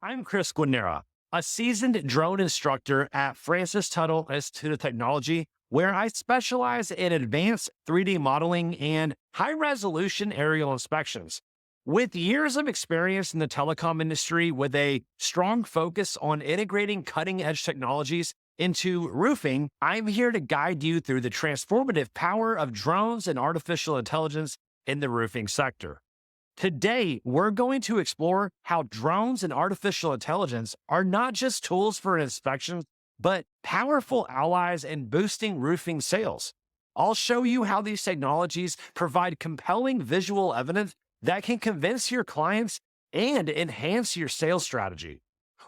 I'm Chris Guarnera, a seasoned drone instructor at Francis Tuttle Institute of Technology, where I specialize in advanced 3D modeling and high resolution aerial inspections. With years of experience in the telecom industry with a strong focus on integrating cutting edge technologies into roofing, I'm here to guide you through the transformative power of drones and artificial intelligence in the roofing sector. Today, we're going to explore how drones and artificial intelligence are not just tools for inspection, but powerful allies in boosting roofing sales. I'll show you how these technologies provide compelling visual evidence that can convince your clients and enhance your sales strategy.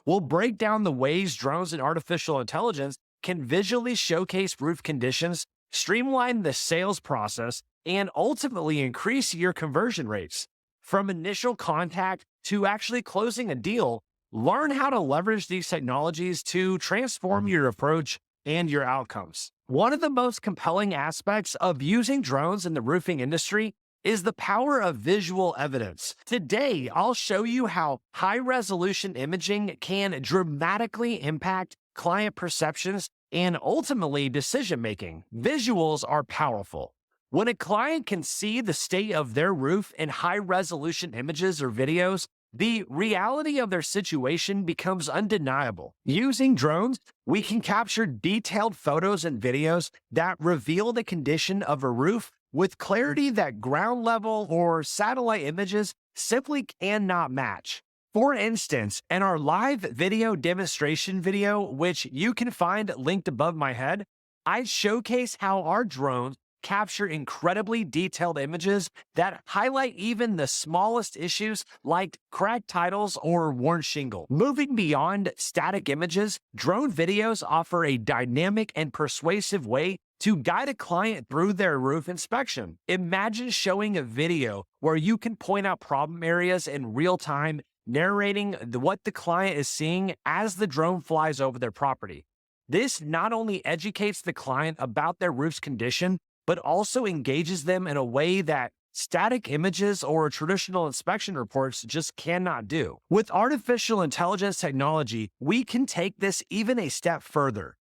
We'll break down the ways drones and artificial intelligence can visually showcase roof conditions, streamline the sales process, and ultimately increase your conversion rates. From initial contact to actually closing a deal, learn how to leverage these technologies to transform your approach and your outcomes. One of the most compelling aspects of using drones in the roofing industry is the power of visual evidence. Today, I'll show you how high-resolution imaging can dramatically impact client perceptions and ultimately decision-making. Visuals are powerful. When a client can see the state of their roof in high-resolution images or videos, the reality of their situation becomes undeniable. Using drones, we can capture detailed photos and videos that reveal the condition of a roof with clarity that ground level or satellite images simply cannot match. For instance, in our live video demonstration video, which you can find linked above my head, I showcase how our drones capture incredibly detailed images that highlight even the smallest issues like cracked titles or worn shingle. Moving beyond static images, drone videos offer a dynamic and persuasive way to guide a client through their roof inspection. Imagine showing a video where you can point out problem areas in real time, narrating what the client is seeing as the drone flies over their property. This not only educates the client about their roof's condition, but also engages them in a way that static images or traditional inspection reports just cannot do. With artificial intelligence technology, we can take this even a step further.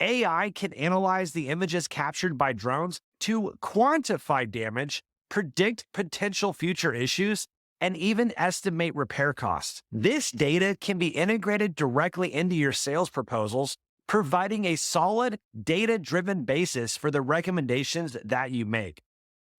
AI can analyze the images captured by drones to quantify damage, predict potential future issues, and even estimate repair costs. This data can be integrated directly into your sales proposals, providing a solid, data-driven basis for the recommendations that you make.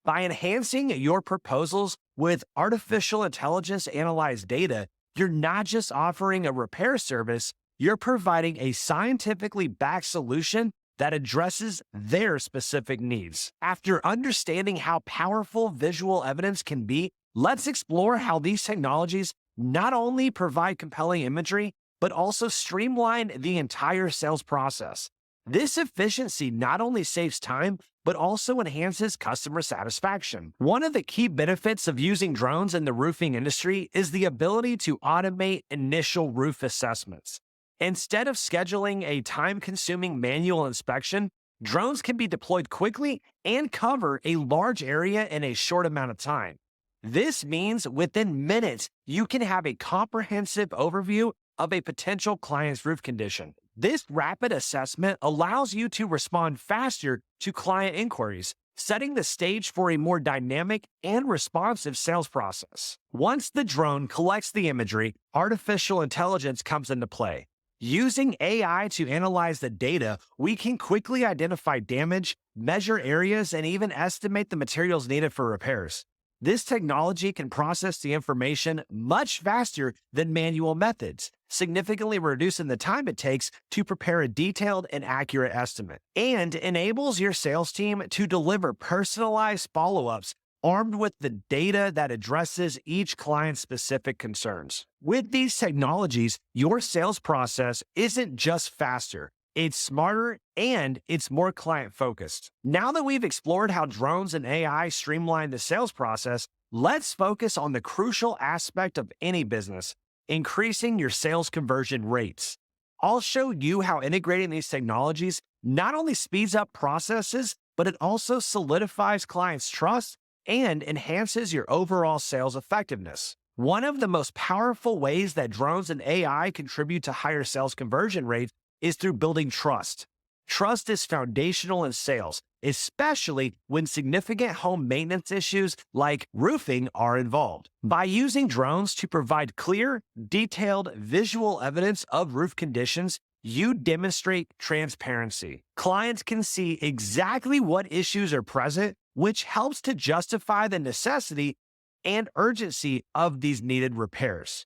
By enhancing your proposals with artificial intelligence analyzed data, you're not just offering a repair service, you're providing a scientifically backed solution that addresses their specific needs. After understanding how powerful visual evidence can be, let's explore how these technologies not only provide compelling imagery, but also streamline the entire sales process. This efficiency not only saves time, but also enhances customer satisfaction. One of the key benefits of using drones in the roofing industry is the ability to automate initial roof assessments. Instead of scheduling a time-consuming manual inspection, drones can be deployed quickly and cover a large area in a short amount of time. This means within minutes, you can have a comprehensive overview of a potential client's roof condition. This rapid assessment allows you to respond faster to client inquiries, setting the stage for a more dynamic and responsive sales process. Once the drone collects the imagery, artificial intelligence comes into play. Using AI to analyze the data, we can quickly identify damage, measure areas, and even estimate the materials needed for repairs. This technology can process the information much faster than manual methods, significantly reducing the time it takes to prepare a detailed and accurate estimate, and enables your sales team to deliver personalized follow-ups armed with the data that addresses each client's specific concerns. With these technologies, your sales process isn't just faster, it's smarter, and it's more client-focused. Now that we've explored how drones and AI streamline the sales process, let's focus on the crucial aspect of any business: increasing your sales conversion rates. I'll show you how integrating these technologies not only speeds up processes, but it also solidifies clients' trust and enhances your overall sales effectiveness. One of the most powerful ways that drones and AI contribute to higher sales conversion rates is through building trust. Trust is foundational in sales, especially when significant home maintenance issues like roofing are involved. By using drones to provide clear, detailed visual evidence of roof conditions, you demonstrate transparency. Clients can see exactly what issues are present, which helps to justify the necessity and urgency of these needed repairs.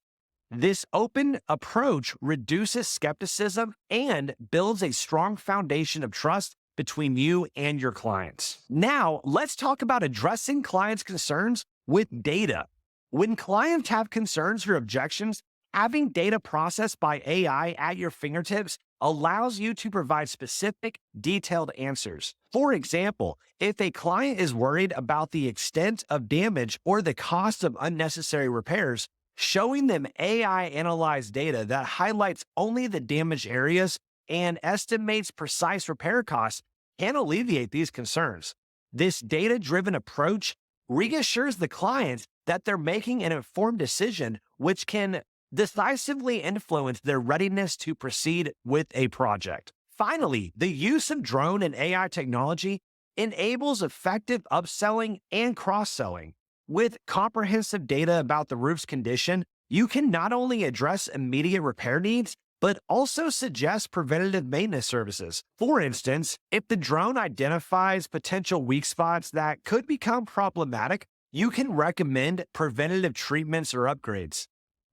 This open approach reduces skepticism and builds a strong foundation of trust between you and your clients. Now, let's talk about addressing clients' concerns with data. When clients have concerns or objections, having data processed by AI at your fingertips allows you to provide specific, detailed answers. For example, if a client is worried about the extent of damage or the cost of unnecessary repairs, showing them AI analyzed data that highlights only the damaged areas and estimates precise repair costs can alleviate these concerns. This data-driven approach reassures the clients that they're making an informed decision, which can decisively influence their readiness to proceed with a project. Finally, the use of drone and AI technology enables effective upselling and cross-selling. With comprehensive data about the roof's condition, you can not only address immediate repair needs, but also suggest preventative maintenance services. For instance, if the drone identifies potential weak spots that could become problematic, you can recommend preventative treatments or upgrades.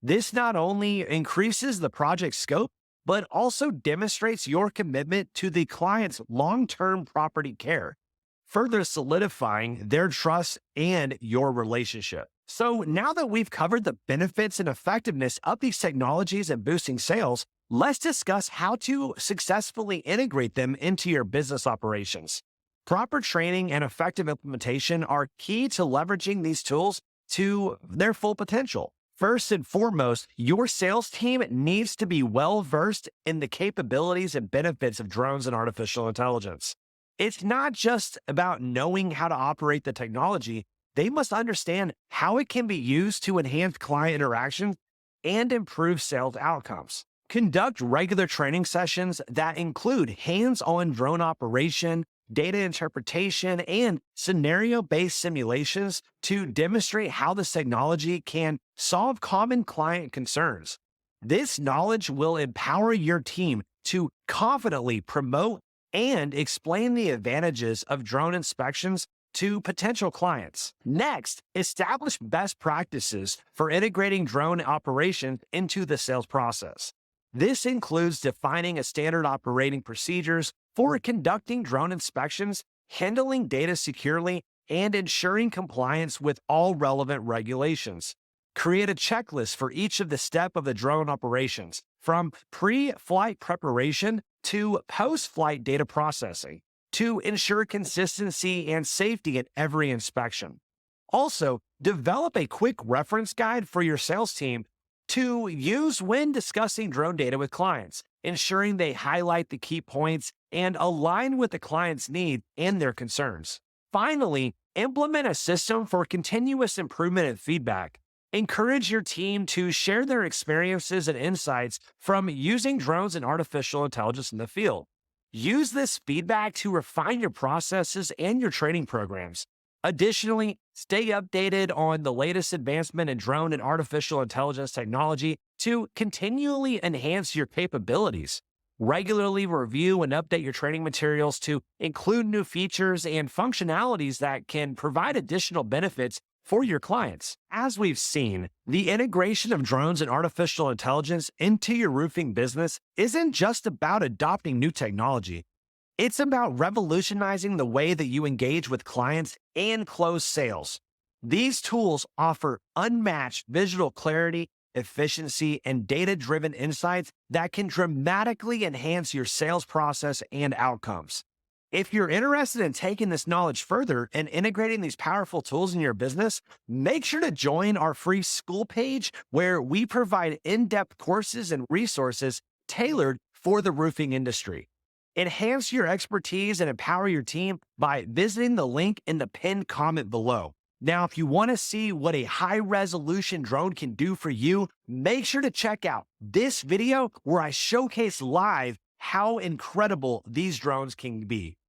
This not only increases the project scope, but also demonstrates your commitment to the client's long-term property care, further solidifying their trust and your relationship. So now that we've covered the benefits and effectiveness of these technologies and boosting sales, let's discuss how to successfully integrate them into your business operations. Proper training and effective implementation are key to leveraging these tools to their full potential. First and foremost, your sales team needs to be well-versed in the capabilities and benefits of drones and artificial intelligence. It's not just about knowing how to operate the technology, they must understand how it can be used to enhance client interactions and improve sales outcomes. Conduct regular training sessions that include hands-on drone operation, data interpretation, and scenario-based simulations to demonstrate how this technology can solve common client concerns. This knowledge will empower your team to confidently promote and explain the advantages of drone inspections to potential clients. Next, establish best practices for integrating drone operations into the sales process. This includes defining a standard operating procedures for conducting drone inspections, handling data securely, and ensuring compliance with all relevant regulations. Create a checklist for each of the steps of the drone operations, from pre-flight preparation to post-flight data processing, to ensure consistency and safety at every inspection. Also, develop a quick reference guide for your sales team to use when discussing drone data with clients, ensuring they highlight the key points and align with the client's needs and their concerns. Finally, implement a system for continuous improvement and feedback. Encourage your team to share their experiences and insights from using drones and artificial intelligence in the field. Use this feedback to refine your processes and your training programs. Additionally, stay updated on the latest advancement in drone and artificial intelligence technology to continually enhance your capabilities. Regularly review and update your training materials to include new features and functionalities that can provide additional benefits for your clients. As we've seen, the integration of drones and artificial intelligence into your roofing business isn't just about adopting new technology. It's about revolutionizing the way that you engage with clients and close sales. These tools offer unmatched visual clarity, efficiency, and data-driven insights that can dramatically enhance your sales process and outcomes. If you're interested in taking this knowledge further and integrating these powerful tools in your business, make sure to join our free school page where we provide in-depth courses and resources tailored for the roofing industry. Enhance your expertise and empower your team by visiting the link in the pinned comment below. Now, if you want to see what a high resolution drone can do for you, make sure to check out this video where I showcase live how incredible these drones can be.